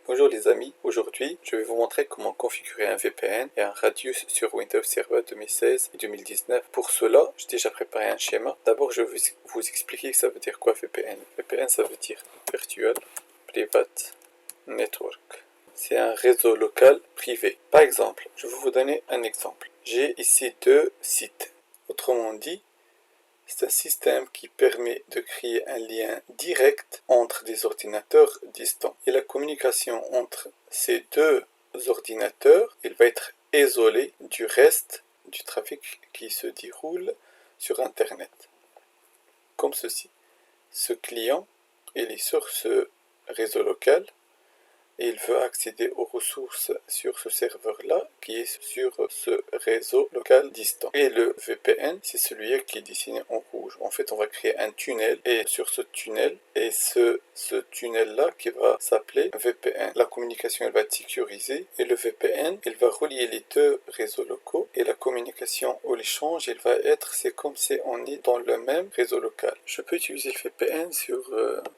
Bonjour les amis, aujourd'hui je vais vous montrer comment configurer un VPN et un radius sur Windows Server 2016 et 2019. Pour cela, j'ai déjà préparé un schéma. D'abord je vais vous expliquer que ça veut dire quoi VPN. VPN ça veut dire Virtual Private Network. C'est un réseau local privé. Par exemple, je vais vous donner un exemple. J'ai ici deux sites. Autrement dit, c'est un système qui permet de créer un lien direct entre des ordinateurs distants. Et la communication entre ces deux ordinateurs, elle va être isolée du reste du trafic qui se déroule sur Internet. Comme ceci. Ce client, il est sur ce réseau local et il veut accéder aux ressources sur ce serveur-là qui est sur ce réseau local distant. Et le VPN, c'est celui qui est dessiné en rouge. En fait, on va créer un tunnel et sur ce tunnel, et ce tunnel-là qui va s'appeler VPN. La communication, elle va être sécurisée et le VPN, il va relier les deux réseaux locaux et la communication ou l'échange, il va être, c'est comme si on est dans le même réseau local. Je peux utiliser le VPN sur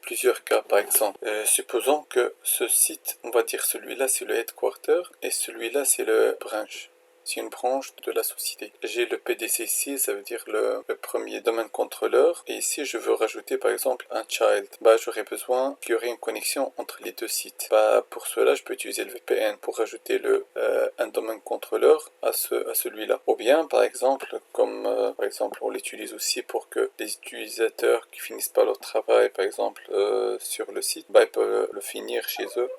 plusieurs cas. Par exemple, supposons que ce site, on va dire celui-là c'est le headquarter et celui-là c'est le branch. C'est une branche de la société. J'ai le PDC6, ça veut dire le premier domaine contrôleur. Et ici, je veux rajouter par exemple un child. J'aurais besoin qu'il y aurait une connexion entre les deux sites. Pour cela, je peux utiliser le VPN pour rajouter un domaine contrôleur à celui-là. Ou bien, par exemple, par exemple, on l'utilise aussi pour que les utilisateurs qui finissent pas leur travail, par exemple, sur le site, ils peuvent le finir chez eux.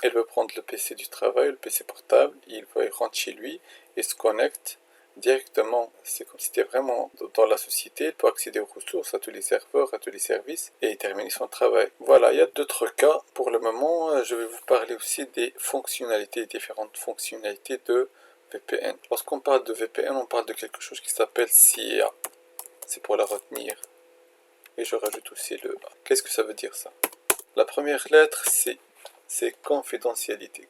Il veut prendre le PC du travail, le PC portable, il rentre chez lui et se connecte directement. C'est comme si c'était vraiment dans la société, il peut accéder aux ressources, à tous les serveurs, à tous les services et terminer son travail. Voilà, il y a d'autres cas. Pour le moment, je vais vous parler aussi des fonctionnalités, différentes fonctionnalités de VPN. Lorsqu'on parle de VPN, on parle de quelque chose qui s'appelle CIA. C'est pour la retenir. Et je rajoute aussi le A. Qu'est-ce que ça veut dire ça? La première lettre, c'est confidentialité.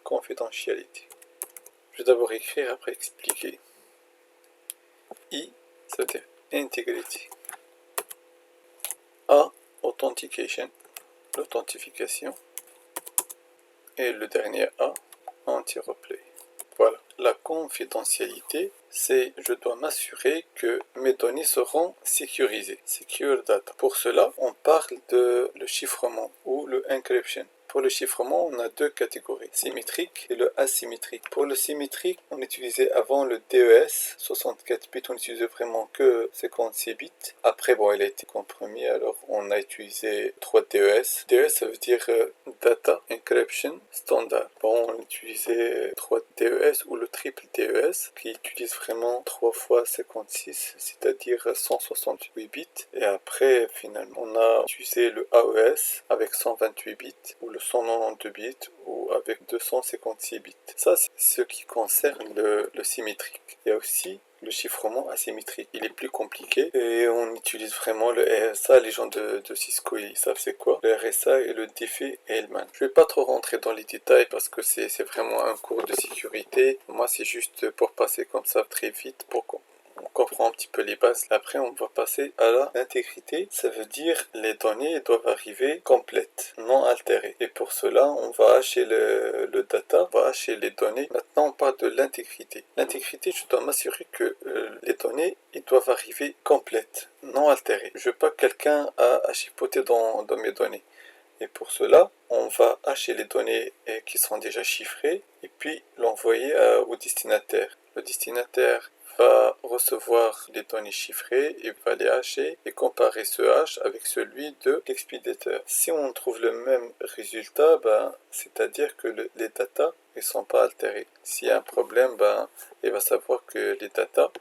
Je vais d'abord écrire, après expliquer. I, ça veut dire integrity. A, authentication, l'authentification. Et le dernier A, anti-replay. Voilà. La confidentialité, c'est je dois m'assurer que mes données seront sécurisées. Secure data. Pour cela, on parle de le chiffrement ou le encryption. Pour le chiffrement, on a deux catégories, symétrique et le asymétrique. Pour le symétrique, on utilisait avant le DES, 64 bits, on utilisait vraiment que 56 bits. Après, il a été compromis, alors on a utilisé 3 DES. DES, ça veut dire Data Encryption Standard. On utilisait 3 DES ou le triple DES, qui utilise vraiment 3 fois 56, c'est-à-dire 168 bits. Et après, finalement, on a utilisé le AES avec 128 bits, ou le 192 bits, ou avec 256 bits. Ça, c'est ce qui concerne le symétrique. Il y a aussi le chiffrement asymétrique. Il est plus compliqué et on utilise vraiment le RSA. Les gens de Cisco, ils savent c'est quoi. Le RSA et le Diffie-Hellman. Je vais pas trop rentrer dans les détails parce que c'est vraiment un cours de sécurité. Moi, c'est juste pour passer comme ça très vite pour qu'on comprend un petit peu les bases. Après, on va passer à l'intégrité. Ça veut dire les données doivent arriver complètes, non altérées. Et pour cela, on va hacher le data, on va hacher les données. Maintenant, on parle de l'intégrité. L'intégrité, je dois m'assurer que les données, ils doivent arriver complètes, non altérées. Je veux pas quelqu'un à chipoter dans mes données. Et pour cela, on va hacher les données qui sont déjà chiffrées et puis l'envoyer au destinataire. Le destinataire va recevoir les données chiffrées et va les hacher et comparer ce hash avec celui de l'expéditeur. Si on trouve le même résultat, c'est-à-dire que les datas ne sont pas altérées. S'il y a un problème, il va savoir que les datas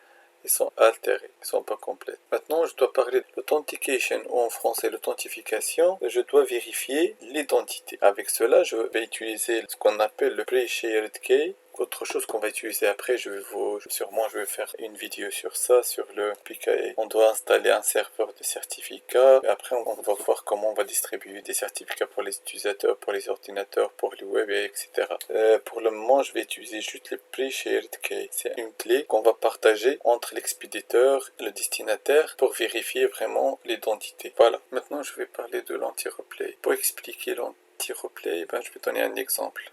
ils sont altérés, ils sont pas complètes. Maintenant, je dois parler de l'authentication ou en français l'authentification. Je dois vérifier l'identité. Avec cela, je vais utiliser ce qu'on appelle le pre-shared key. Autre chose qu'on va utiliser après, sûrement je vais faire une vidéo sur ça, sur le PKI. On doit installer un serveur de certificats. Et après, on va voir comment on va distribuer des certificats pour les utilisateurs, pour les ordinateurs, pour les web, etc. Pour le moment, je vais utiliser juste le pre-shared key. C'est une clé qu'on va partager entre l'expéditeur et le destinataire pour vérifier vraiment l'identité. Voilà. Maintenant, je vais parler de l'anti-replay. Pour expliquer l'anti-replay, je vais donner un exemple.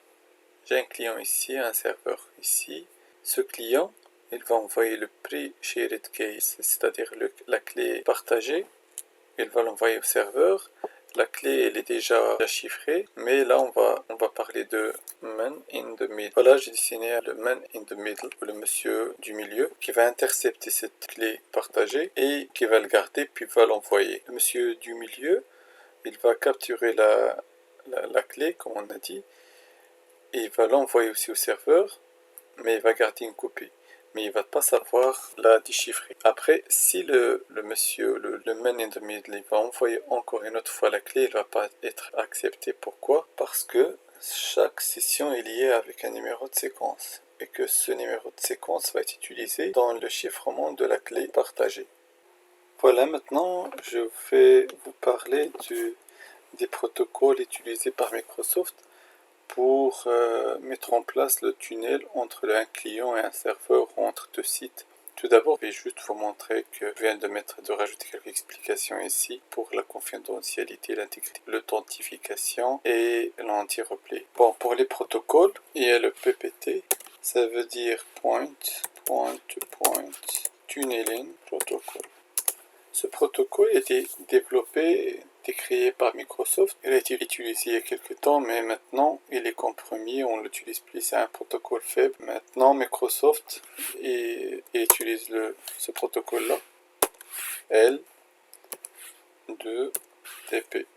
J'ai un client ici, un serveur ici. Ce client, il va envoyer le pre-shared case, c'est-à-dire la clé partagée. Il va l'envoyer au serveur. La clé, elle est déjà chiffrée, mais là, on va parler de man in the middle. Voilà, j'ai dessiné le man in the middle, le monsieur du milieu, qui va intercepter cette clé partagée et qui va le garder, puis va l'envoyer. Le monsieur du milieu, il va capturer la clé, comme on a dit, et il va l'envoyer aussi au serveur, mais il va garder une copie. Mais il ne va pas savoir la déchiffrer. Après, si le monsieur, le man in the middle, il va envoyer encore une autre fois la clé, il ne va pas être accepté. Pourquoi? Parce que chaque session est liée avec un numéro de séquence. Et que ce numéro de séquence va être utilisé dans le chiffrement de la clé partagée. Voilà, maintenant, je vais vous parler des protocoles utilisés par Microsoft pour mettre en place le tunnel entre un client et un serveur ou entre deux sites. Tout d'abord, je vais juste vous montrer que je viens de rajouter quelques explications ici pour la confidentialité, l'intégrité, l'authentification et l'anti-replay. Bon, pour les protocoles, il y a le PPT, ça veut dire Point Tunneling Protocol. Ce protocole a été développé, créé par Microsoft. Il a été utilisé il y a quelques temps, mais maintenant il est compromis, on ne l'utilise plus, c'est un protocole faible. Maintenant Microsoft utilise ce protocole-là, L2TP.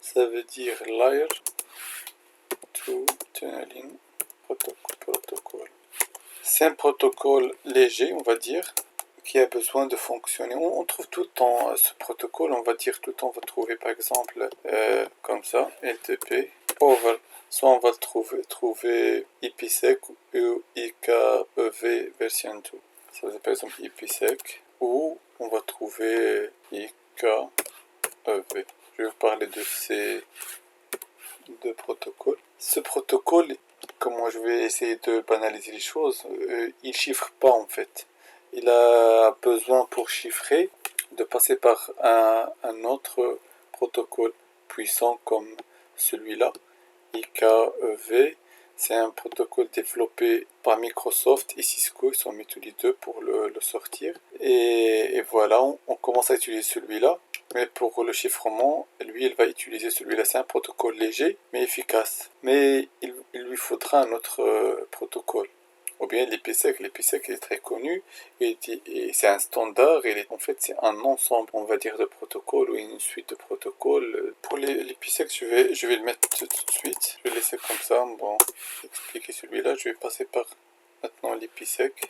Ça veut dire Layer 2 Tunneling Protocol. C'est un protocole léger, on va dire, qui a besoin de fonctionner. On trouve tout le temps ce protocole, on va dire tout le temps, on va trouver par exemple comme ça, LTP, soit on va le trouver IPsec ou IKEV version 2. Ça veut dire par exemple IPsec, ou on va trouver IKEV. Je vais vous parler de ces deux protocoles. Ce protocole, comment je vais essayer de banaliser les choses, il chiffre pas en fait. Il a besoin pour chiffrer de passer par un autre protocole puissant comme celui-là, IKEV. C'est un protocole développé par Microsoft et Cisco, ils sont mis tous les deux pour le sortir. Et voilà, on commence à utiliser celui-là. Mais pour le chiffrement, lui, il va utiliser celui-là. C'est un protocole léger, mais efficace. Mais il lui faudra un autre protocole. Ou bien l'IPsec. L'IPsec est très connu et c'est un standard. En fait, c'est un ensemble, on va dire, de protocoles ou une suite de protocoles. Pour l'IPsec, je vais le mettre tout de suite. Je vais laisser comme ça. Bon, expliquer celui-là. Je vais passer par maintenant l'IPsec.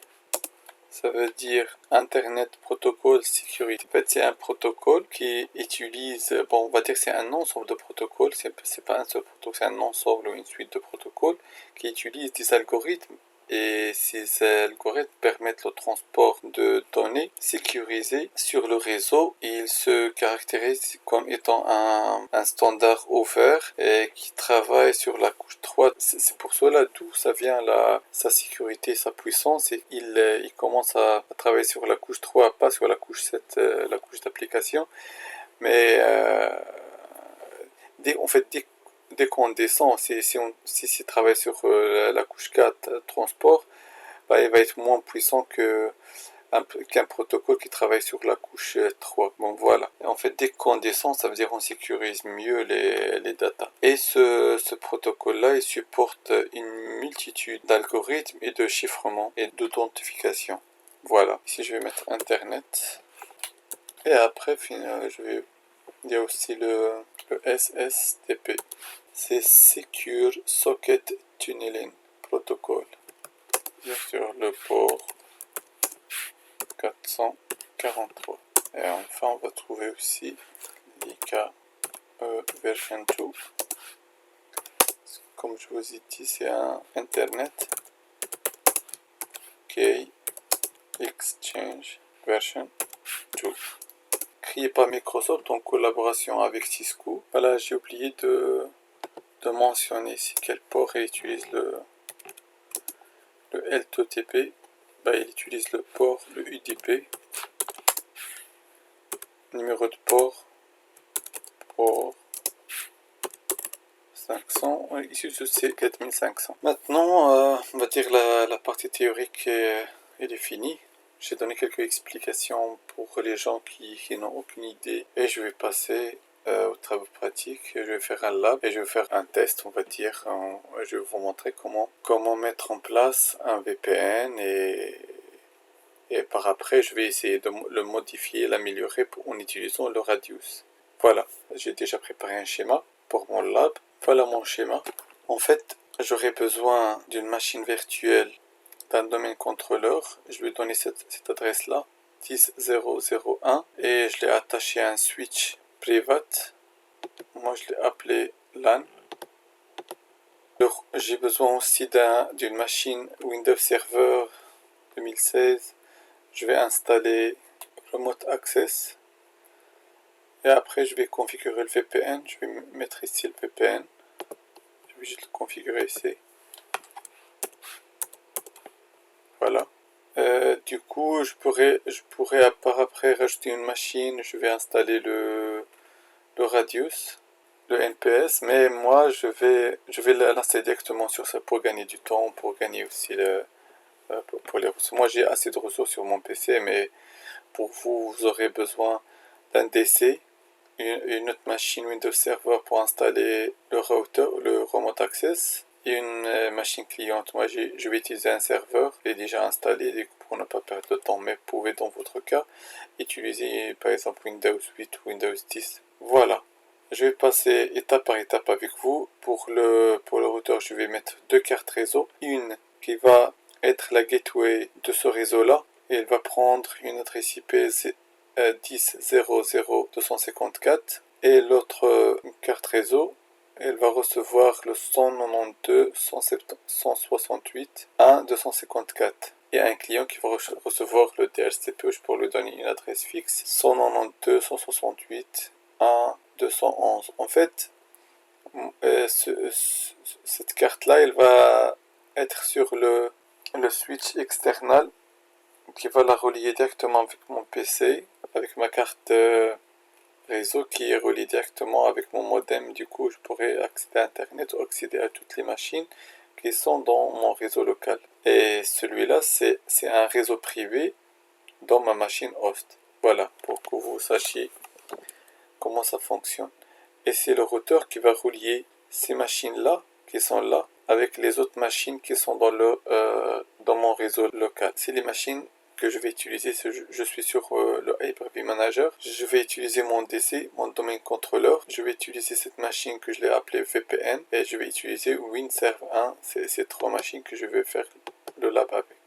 Ça veut dire Internet Protocol Security. En fait, c'est un protocole qui utilise, bon, on va dire que c'est un ensemble de protocoles. C'est pas un seul protocole, c'est un ensemble ou une suite de protocoles qui utilisent des algorithmes. Et ces algorithmes permettent le transport de données sécurisées sur le réseau. Et ils se caractérisent comme étant un standard ouvert et qui travaille sur la couche 3. C'est pour cela d'où ça vient sa sécurité, sa puissance. Et il commence à travailler sur la couche 3, pas sur la couche 7, la couche d'application. Mais dès qu'on descend, si on travaille sur la couche 4, transport, bah, il va être moins puissant qu'un protocole qui travaille sur la couche 3. Bon voilà. En fait, dès qu'on descend, ça veut dire qu'on sécurise mieux les datas. Et ce protocole-là, il supporte une multitude d'algorithmes et de chiffrement et d'authentification. Voilà. Ici, je vais mettre Internet. Et après, il y a aussi le SSTP. C'est Secure Socket Tunneling Protocol. Bien sûr, le port 443. Et enfin, on va trouver aussi l'IKEV version 2. Comme je vous ai dit, c'est un Internet Key Exchange version 2. Créé par Microsoft en collaboration avec Cisco. Voilà, j'ai oublié de mentionner ici quel port il utilise le L2TP. Bah, il utilise le port, le UDP. Numéro de port 500, ici c'est 4500. Maintenant, on va dire la partie théorique elle est finie. J'ai donné quelques explications pour les gens qui n'ont aucune idée et je vais passer aux travaux pratiques. Je vais faire un lab et je vais faire un test, on va dire. Je vais vous montrer comment mettre en place un VPN et par après je vais essayer de le modifier, l'améliorer en utilisant le radius. Voilà, j'ai déjà préparé un schéma pour mon lab. Voilà mon schéma. En fait, j'aurai besoin d'une machine virtuelle d'un domaine contrôleur. Je vais donner cette adresse-là, 10001, et je l'ai attaché à un switch private. Moi, je l'ai appelé LAN. J'ai besoin aussi d'une machine Windows Server 2016. Je vais installer Remote Access. Et après, je vais configurer le VPN. Je vais mettre ici le VPN. Je vais juste le configurer ici. Voilà. Du coup, je pourrais par après rajouter une machine. Je vais installer le radius, le NPS. Mais moi, je vais l'installer directement sur ça pour gagner du temps, pour gagner aussi pour les ressources. Moi, j'ai assez de ressources sur mon PC, mais pour vous, vous aurez besoin d'un DC. Une autre machine Windows Server pour installer le router, le Remote Access, et une machine cliente. Moi, je vais utiliser un serveur qui est déjà installé pour ne pas perdre de temps, mais vous pouvez dans votre cas utiliser par exemple Windows 8 ou Windows 10. Voilà. Je vais passer étape par étape avec vous. Pour le routeur, je vais mettre deux cartes réseau. Une qui va être la gateway de ce réseau-là, et elle va prendre une adresse IP 10.0.0.254, et l'autre carte réseau, elle va recevoir le 192.168.1.254, et un client qui va recevoir le DHCP pour lui donner une adresse fixe 192.168.1.211. En fait, cette carte-là, elle va être sur le switch external qui va la relier directement avec mon PC, avec ma carte réseau qui est reliée directement avec mon modem. Du coup, je pourrais accéder à Internet ou accéder à toutes les machines qui sont dans mon réseau local. Et celui-là, c'est un réseau privé dans ma machine host. Voilà, pour que vous sachiez comment ça fonctionne. Et c'est le routeur qui va relier ces machines-là, qui sont là, avec les autres machines qui sont dans mon réseau local. C'est les machines que je vais utiliser. Je suis sur le Hyper-V Manager. Je vais utiliser mon DC, mon domaine contrôleur. Je vais utiliser cette machine que je l'ai appelée VPN. Et je vais utiliser WinServe1. C'est ces trois machines que je vais faire le lab avec.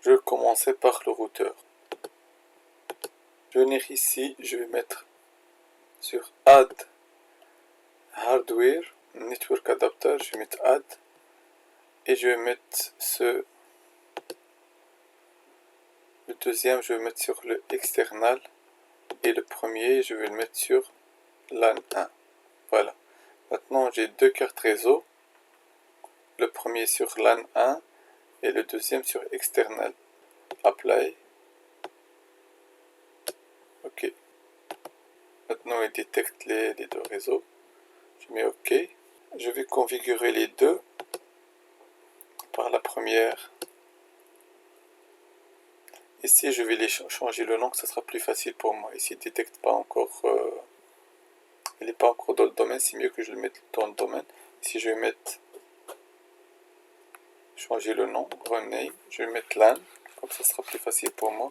Je vais commencer par le routeur. Je vais venir ici, je vais mettre sur Add Hardware, Network Adapter, je vais mettre Add, et je vais mettre le deuxième, je vais mettre sur le external, et le premier, je vais le mettre sur LAN 1. Voilà. Maintenant, j'ai deux cartes réseau, le premier sur LAN 1 et le deuxième sur external. Apply. OK. Maintenant, il détecte les deux réseaux. Je mets OK. Je vais configurer les deux par la première. Ici, je vais les changer le nom, que ça sera plus facile pour moi. Ici, il ne détecte pas encore. Il n'est pas encore dans le domaine, c'est mieux que je le mette dans le domaine. Ici, je vais mettre. Changer le nom, rename. Je vais mettre LAN, comme ça sera plus facile pour moi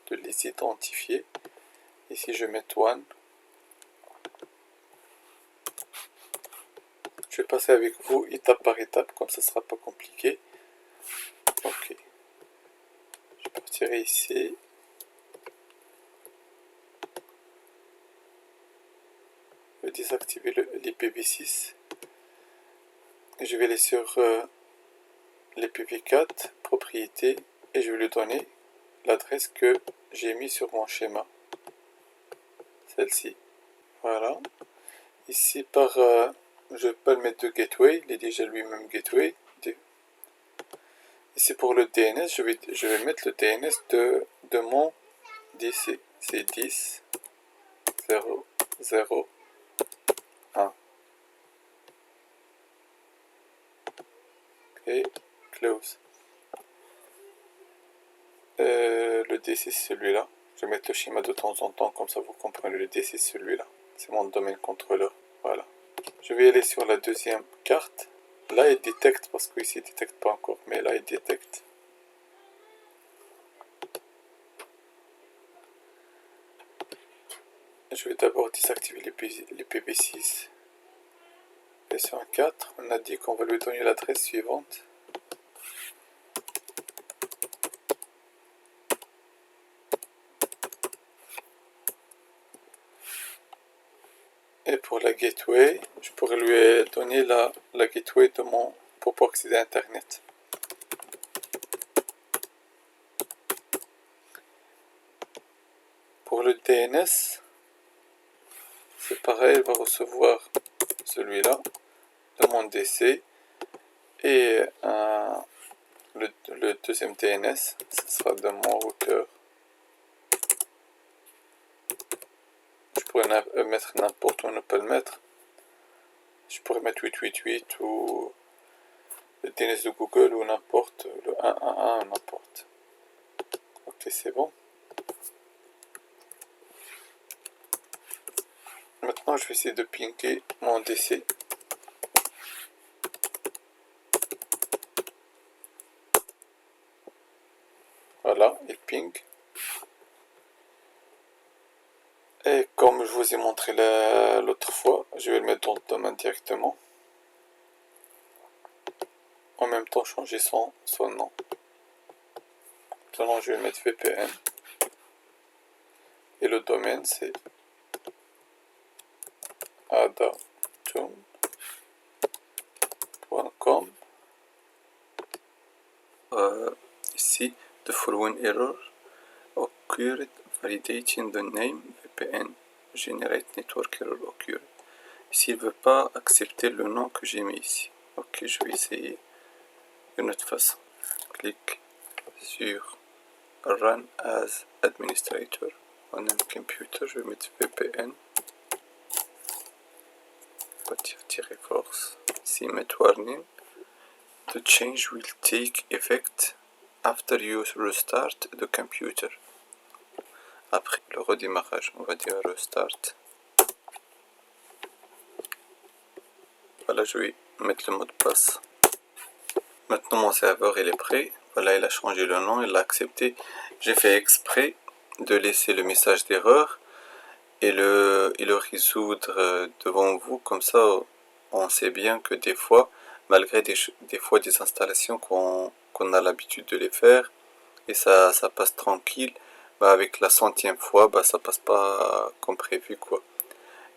de les identifier. Ici, je vais mettre One. Je vais passer avec vous étape par étape, comme ça sera pas compliqué. Ok. Je partirai ici. Je vais désactiver l'IPv6. Je vais aller sur l'IPv4, propriété, et je vais lui donner l'adresse que j'ai mis sur mon schéma. Celle-ci. Voilà. Ici, je peux le mettre de gateway, il est déjà lui-même gateway. Ici pour le DNS, je vais mettre le DNS de mon DC. C'est 10.0.0.1. et close. Le D c'est celui-là. Je vais mettre le schéma de temps en temps, comme ça vous comprenez. Le D c'est celui-là. C'est mon domaine contrôleur. Voilà. Je vais aller sur la deuxième carte. Là il détecte, parce qu'ici il ne détecte pas encore, mais là il détecte. Je vais d'abord désactiver les PV6. Version 4, on a dit qu'on va lui donner l'adresse suivante. Et pour la gateway, je pourrais lui donner la gateway de pour accéder à Internet. Pour le DNS, c'est pareil, il va recevoir celui-là de mon DC et le deuxième DNS, ce sera de mon routeur. Je pourrais mettre n'importe où on ne peut le mettre. Je pourrais mettre 888 ou le DNS de Google ou n'importe, le 111, n'importe. Ok, c'est bon. Maintenant, je vais essayer de pinguer mon DC. Voilà, il ping. Et comme je vous ai montré l'autre fois, je vais le mettre dans le domaine directement. En même temps, changer son nom. Maintenant, je vais mettre VPN. Et le domaine, c'est adatum.com. Ici, the following error occurred validating the name VPN generate network error occurred. Ici, il ne veut pas accepter le nom que j'ai mis ici. Ok, je vais essayer d'une autre façon. Clique sur Run as Administrator on a computer, je vais mettre VPN. Force. Ici, mettre warning. The change will take effect after you restart the computer. Après le redémarrage, on va dire restart. Voilà, je vais mettre le mot de passe. Maintenant mon serveur il est prêt. Voilà, il a changé le nom, il l'a accepté. J'ai fait exprès de laisser le message d'erreur et le résoudre devant vous. Comme ça, on sait bien que des fois, malgré des installations qu'on a l'habitude de les faire, et ça passe tranquille, bah avec la 100e fois, bah ça passe pas comme prévu, quoi.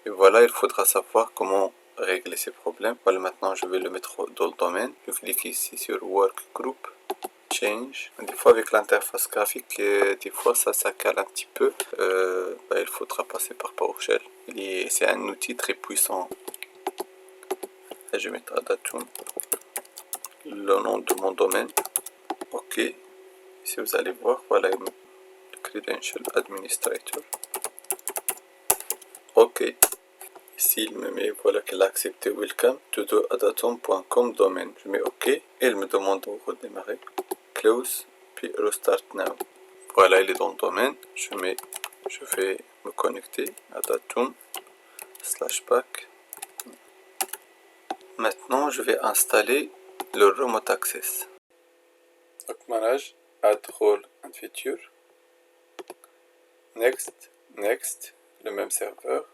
Et voilà, il faudra savoir comment régler ces problèmes. Voilà, maintenant je vais le mettre dans le domaine. Je clique ici sur Workgroup, Change. Des fois avec l'interface graphique, des fois ça cale un petit peu. Il faudra passer par PowerShell. C'est un outil très puissant. Et je vais mettre Adatum, le nom de mon domaine. Ok. Ici vous allez voir, voilà le Credential Administrator. Ok. Ici, il me met, voilà qu'elle a accepté Welcome to the adatum.com domaine. Je mets OK et elle me demande de redémarrer. Close, puis Restart Now. Voilà, il est dans le domaine. Je vais me connecter à adatum/pack. Maintenant, je vais installer le Remote Access. Donc, manage, add role and feature. Next, next, le même serveur.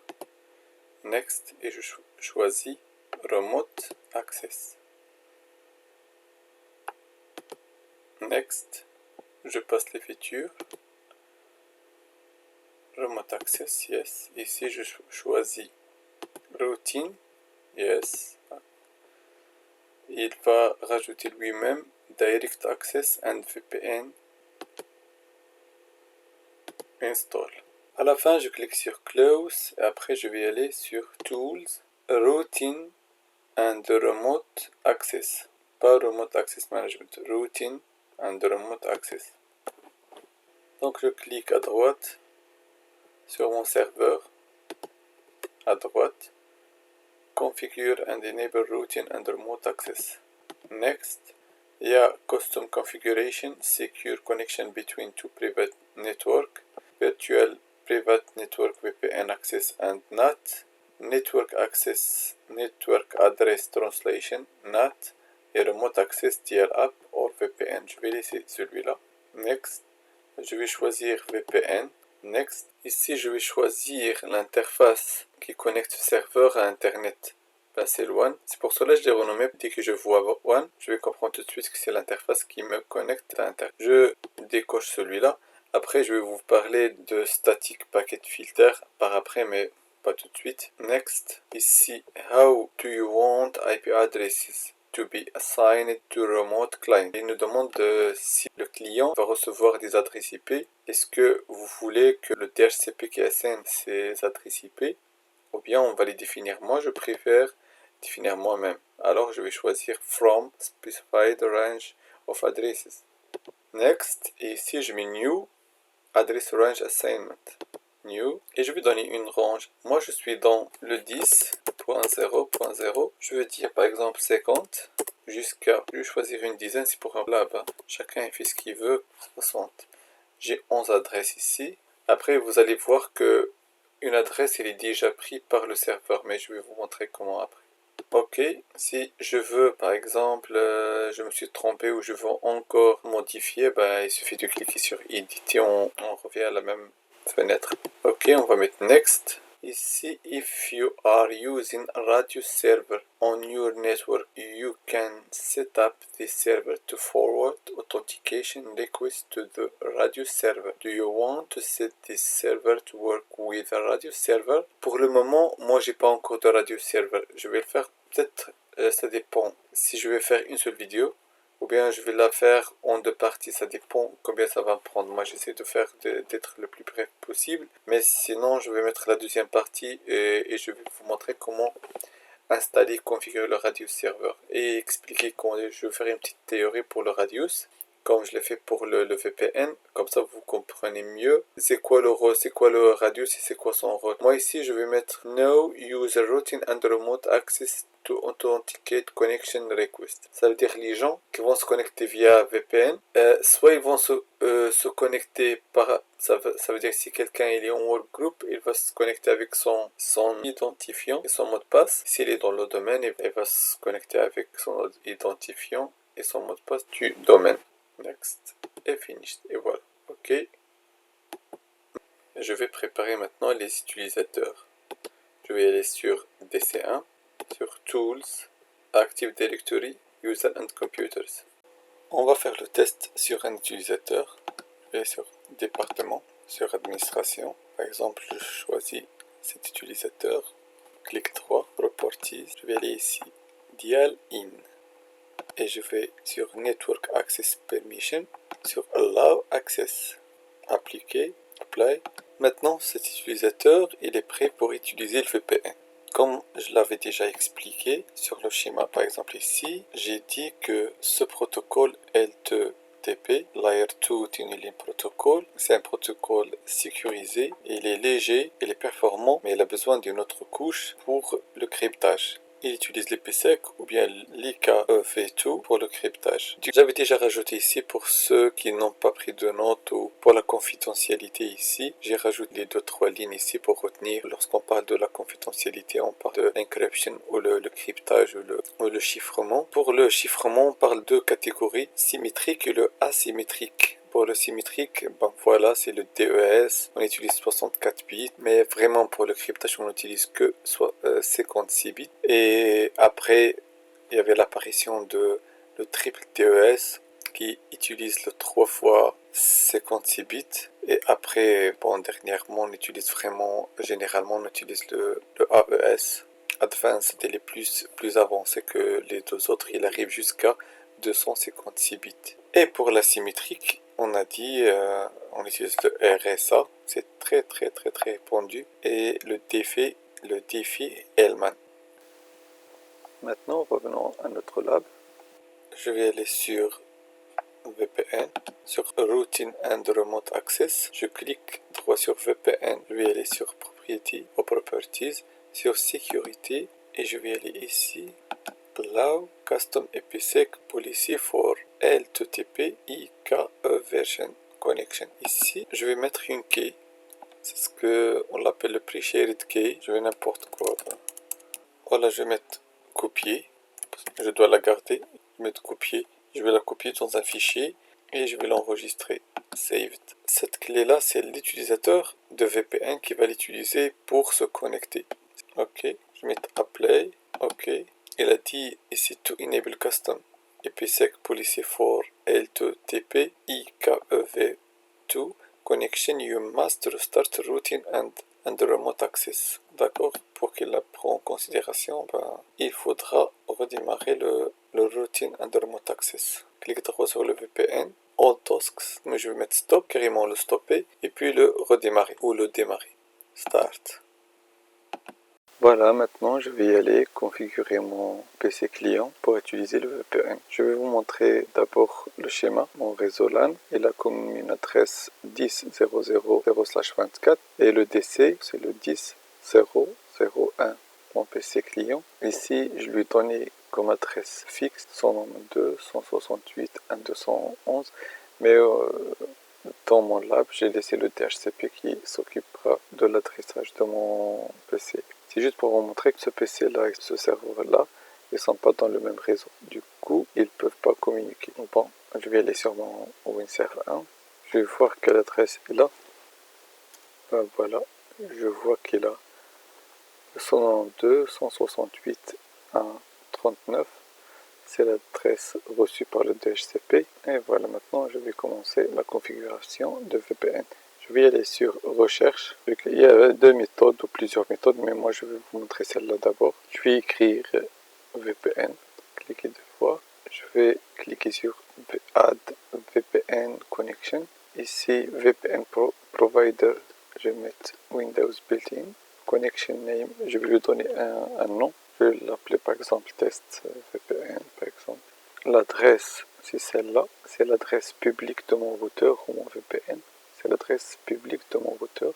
Next, et je choisis Remote Access. Next, je passe les features. Remote Access, yes. Ici, je choisis Routine, yes. Il va rajouter lui-même Direct Access and VPN Install. À la fin, je clique sur Close et après, je vais aller sur Tools, Routine and Remote Access. Pas Remote Access Management, Routine and Remote Access. Donc, je clique à droite sur mon serveur, à droite, Configure and Enable Routine and Remote Access. Next, Il y a Custom Configuration, Secure Connection between two private network, Virtual Private Network VPN Access and NAT, Network Access, Network Address Translation, NAT, et Remote Access TLAP or VPN. Je vais laisser celui-là. Next. Je vais choisir VPN. Next. Ici, je vais choisir l'interface qui connecte ce serveur à Internet. C'est le One. C'est pour cela que je l'ai renommé. Dès que je vois One, je vais comprendre tout de suite que c'est l'interface qui me connecte à Internet. Je décoche celui-là. Après, je vais vous parler de Static Packet Filter par après, mais pas tout de suite. Next. Ici, How do you want IP addresses to be assigned to remote client? Il nous demande si le client va recevoir des adresses IP. Est-ce que vous voulez que le DHCP qui assigne ces adresses IP, ou bien on va les définir? Moi, je préfère définir moi-même. Alors, je vais choisir From Specified Range of Addresses. Next, et ici, je mets New Address Range Assignment. New, et je vais donner une range. Moi, je suis dans le 10.0.0. Je veux dire, par exemple, 50 jusqu'à, je vais choisir une dizaine, c'est pour un blab. Chacun fait ce qu'il veut. 60. J'ai 11 adresses ici. Après, vous allez voir que une adresse, elle est déjà prise par le serveur, mais je vais vous montrer comment après. Ok, si je veux par exemple, je me suis trompé ou je veux encore modifier, il suffit de cliquer sur Edit et on revient à la même fenêtre. Ok, on va mettre Next. Ici, if you are using a Radius server on your network, you can set up this server to forward authentication requests to the Radius server. Do you want to set this server to work with a Radius server? Pour le moment, moi j'ai pas encore de Radius server. Je vais le faire peut-être, ça dépend. Si je vais faire une seule vidéo, ou bien je vais la faire en deux parties, ça dépend combien ça va me prendre. Moi j'essaie de faire d'être le plus bref possible, mais sinon je vais mettre la deuxième partie et je vais vous montrer comment installer, configurer le Radius server et expliquer comment je vais faire une petite théorie pour le Radius, comme je l'ai fait pour le VPN, comme ça vous comprenez mieux c'est quoi le Radius et c'est quoi son rôle. Moi ici je vais mettre No User Routing and Remote Access to Authenticate Connection Request. Ça veut dire les gens qui vont se connecter via VPN, soit ils vont se connecter par, ça veut dire si quelqu'un est en workgroup, il va se connecter avec son identifiant et son mot de passe. S'il est dans le domaine, il va se connecter avec son identifiant et son mot de passe du domaine. Next et finished. Et voilà. Ok. Je vais préparer maintenant les utilisateurs. Je vais aller sur DC1, sur Tools, Active Directory, User and Computers. On va faire le test sur un utilisateur. Je vais aller sur Département, sur Administration. Par exemple, je choisis cet utilisateur. Clic droit, Properties. Je vais aller ici, Dial In. Et je vais sur Network Access Permission, sur Allow Access. Appliquer, Apply. Maintenant, cet utilisateur, il est prêt pour utiliser le VPN. Comme je l'avais déjà expliqué sur le schéma, par exemple ici, j'ai dit que ce protocole LTTP, Layer 2 Tunneling Protocol, c'est un protocole sécurisé, il est léger, il est performant, mais il a besoin d'une autre couche pour le cryptage. Il utilise l'IPsec ou bien l'IKEv2 pour le cryptage. J'avais déjà rajouté ici pour ceux qui n'ont pas pris de notes ou pour la confidentialité ici. J'ai rajouté les 2-3 lignes ici pour retenir. Lorsqu'on parle de la confidentialité, on parle de l'encryption ou le cryptage ou le chiffrement. Pour le chiffrement, on parle de catégories, symétrique et le asymétrique. Pour le symétrique, voilà, c'est le DES. On utilise 64 bits, mais vraiment pour le cryptage, on n'utilise que 56 bits. Et après, il y avait l'apparition de le triple DES qui utilise le 3 fois 56 bits. Et après, dernièrement, on utilise vraiment, généralement, on utilise le AES. Advanced, il est plus avancé que les deux autres. Il arrive jusqu'à 256 bits. Et pour la symétrique, on a dit, on utilise le RSA, c'est très répandu, et le Diffie-Hellman. Maintenant, revenons à notre lab. Je vais aller sur VPN, sur Routing and Remote Access. Je clique droit sur VPN, je vais aller sur Propriety ou Properties, sur Sécurité, et je vais aller ici, Allow Custom IPsec Policy for LTTP IKE version connection. Ici, je vais mettre une key. C'est ce qu'on l'appelle le pre-shared key. Je vais n'importe quoi. Voilà, je vais mettre copier. Je dois la garder. Je vais mettre copier. Je vais la copier dans un fichier et je vais l'enregistrer. Saved. Cette clé-là, c'est l'utilisateur de VPN qui va l'utiliser pour se connecter. Ok, je vais mettre apply. Ok. Il a dit ici to enable custom IPsec policy for L2TP IKEv2 connection. You must restart routing and remote access. D'accord, pour qu'il la prenne en considération, il faudra redémarrer le routing and remote access. Clique droit sur le VPN. All tasks, mais je vais mettre stop, carrément le stopper, et puis le redémarrer, ou le démarrer. Start. Voilà, maintenant je vais y aller configurer mon PC client pour utiliser le VPN. Je vais vous montrer d'abord le schéma. Mon réseau LAN, il a comme une adresse 10.0.0/24 et le DC c'est le 10.0.0.1. Mon PC client. Ici, je lui ai donné comme adresse fixe 192.168.1.211, mais dans mon lab, j'ai laissé le DHCP qui s'occupera de l'adressage de mon PC. C'est juste pour vous montrer que ce PC-là et ce serveur-là, ils ne sont pas dans le même réseau. Du coup, ils ne peuvent pas communiquer. Bon, je vais aller sur mon WinServe 1. Je vais voir quelle adresse il a. Voilà, je vois qu'il a 192.168.1.39. C'est l'adresse reçue par le DHCP. Et voilà, maintenant je vais commencer la configuration de VPN. Je vais aller sur recherche. Il y a deux méthodes ou plusieurs méthodes, mais moi je vais vous montrer celle-là d'abord. Je vais écrire VPN, cliquer deux fois. Je vais cliquer sur Add VPN Connection. Ici, VPN Provider, je vais mettre Windows Built-in. Connection Name, je vais lui donner un nom. Je vais l'appeler par exemple test VPN par exemple. L'adresse, c'est celle-là. C'est l'adresse publique de mon routeur ou mon VPN. C'est l'adresse publique de mon routeur.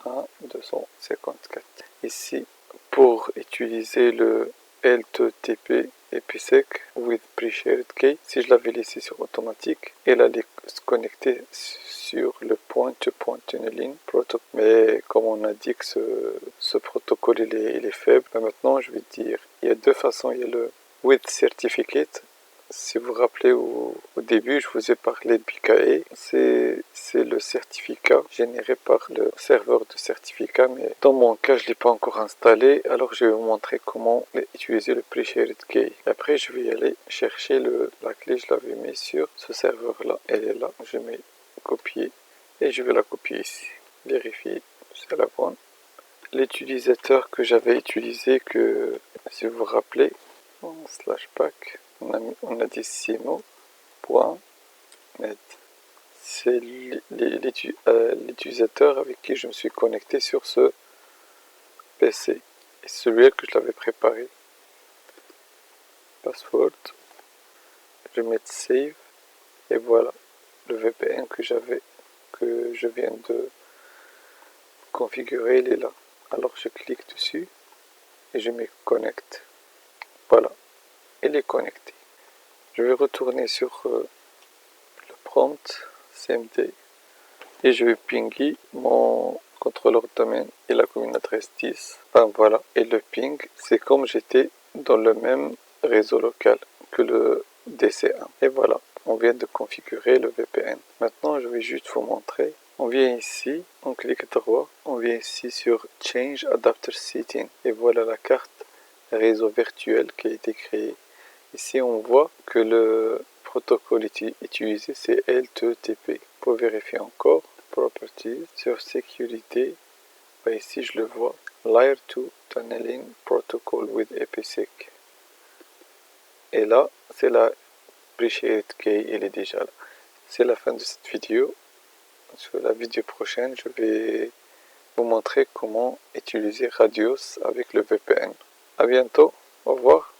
1.254. Ici, pour utiliser le L2TP IPsec with pre-shared key, si je l'avais laissé sur automatique, elle allait se connecter sur le point-to-point tunneling protocol. Mais comme on a dit que ce protocole il est faible, maintenant je vais dire, il y a deux façons. Il y a le with certificate. Si vous vous rappelez au début, je vous ai parlé de PKE. C'est le certificat généré par le serveur de certificat, mais dans mon cas, je ne l'ai pas encore installé. Alors, je vais vous montrer comment utiliser le pre-shared key. Après, je vais y aller chercher la clé. Je l'avais mis sur ce serveur-là. Elle est là. Je mets copier et je vais la copier ici. Vérifier, c'est la bonne. L'utilisateur que j'avais utilisé, que si vous vous rappelez, /pack. On a dit simo.net. C'est l'utilisateur avec qui je me suis connecté sur ce PC. Et celui-là que je l'avais préparé. Password. Je vais mettre save. Et voilà. Le VPN que je viens de configurer, il est là. Alors je clique dessus et je me connecte. Voilà. Il est connecté. Je vais retourner sur le prompt CMD et je vais pinguer mon contrôleur de domaine. Il a comme une adresse 10. Voilà. Et le ping, c'est comme j'étais dans le même réseau local que le DC1. Et voilà. On vient de configurer le VPN. Maintenant, je vais juste vous montrer. On vient ici, on clique droit, on vient ici sur Change Adapter Setting. Et voilà la carte réseau virtuel qui a été créée. Ici, on voit que le protocole utilisé, c'est L2TP. Pour vérifier encore, Properties, sur Sécurité, ici je le vois, Layer 2 Tunneling Protocol with IPsec. Et là, c'est la pre-shared key, elle est déjà là. C'est la fin de cette vidéo. Sur la vidéo prochaine, je vais vous montrer comment utiliser Radius avec le VPN. À bientôt, au revoir.